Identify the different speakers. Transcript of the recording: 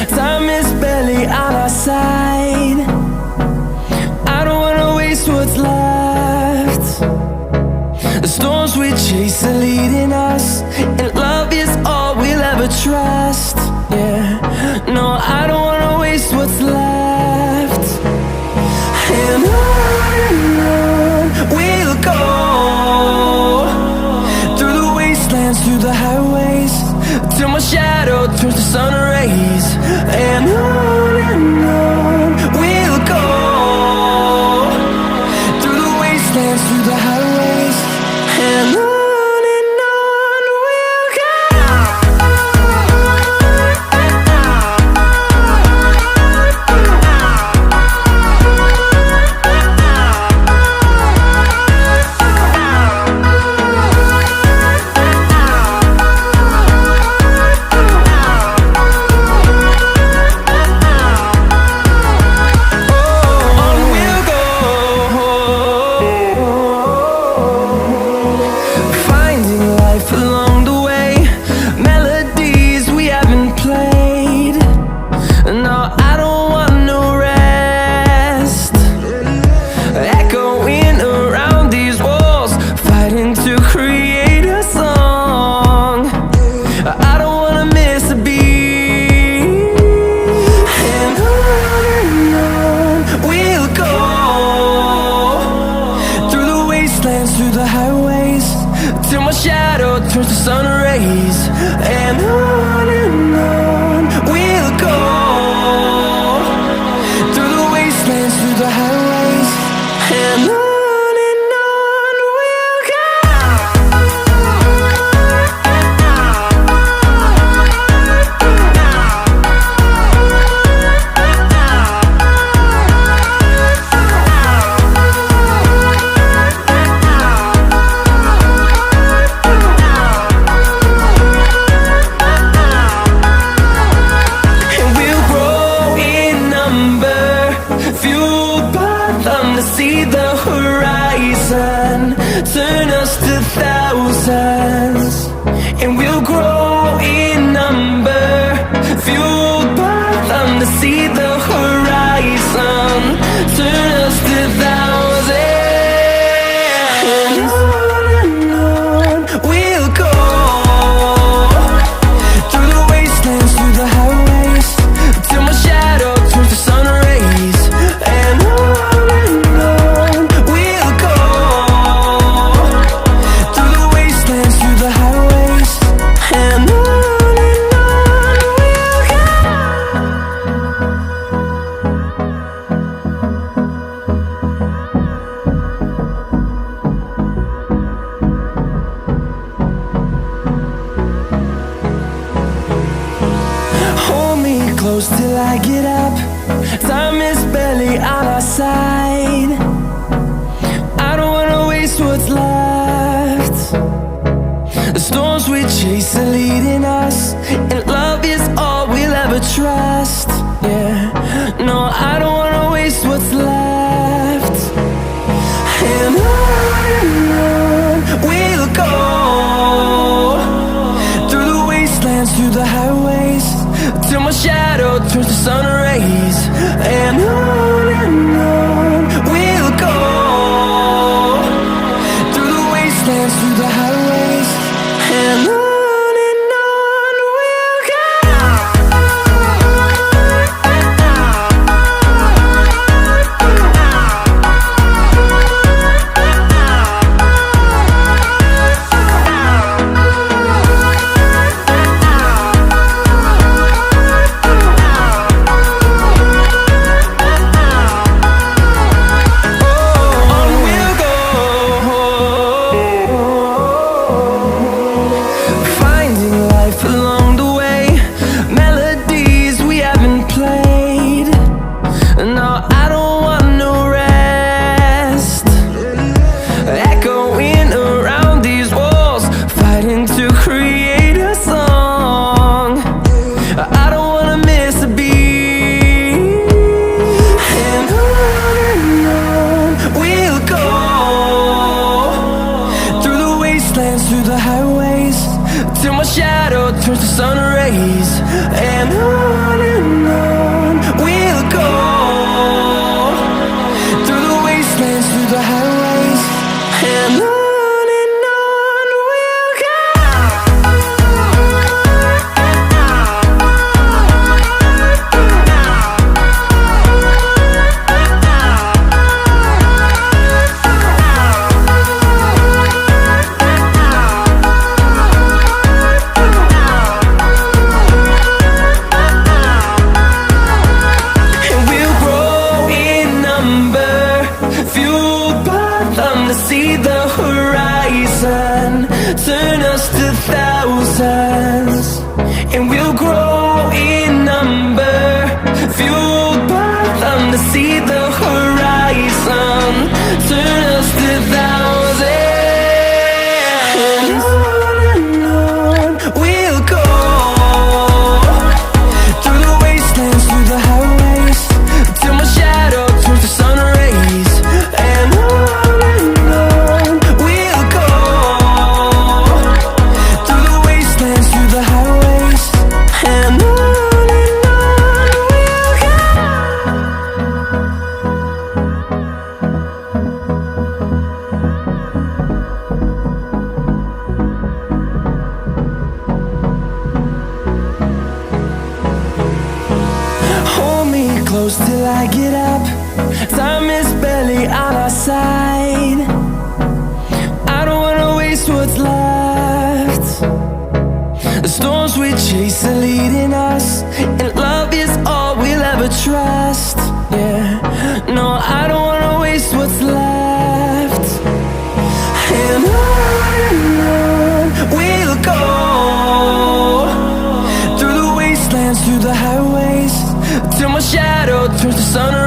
Speaker 1: Time is barely on our side. I don't wanna waste what's left. The storms we chase are leading us, and love is all we'll ever trust. Yeah, no, I don't wanna waste what's left. And on we'll go, through the wastelands, through the highways, till my shadow turns to sun rays. And on we'll go, through the wastelands, through the highways, and on we'll go. Through the highways, till my shadow turns to sun rays. And on we'll go, through the wastelands, through the highways, and on we'll go. See the horizon turn us to thousands, and we'll grow in number, fueled by them. To see the horizon turn us to thousands, and on we'll go, through the wastelands, through the highways, till my shadow turns to sun rays. And close till I get up. Time is barely on our side. I don't wanna waste what's left. The storms we chase are leading us, and love is all we'll ever trust. Yeah, no, I don't wanna waste what's left. And on we'll go, through the wastelands, through the highways, till my shadow turns to sun rays. And on we'll go, through the wastelands, through the highways, and on we'll go. me close till I get up. Time is barely on our side. I don't wanna waste what's left. The storms we chase are leading us, and love is all we'll ever trust. Yeah, no, I don't wanna waste what's left. And on we'll go, through the wastelands, through the highways, till my shadow turns to sun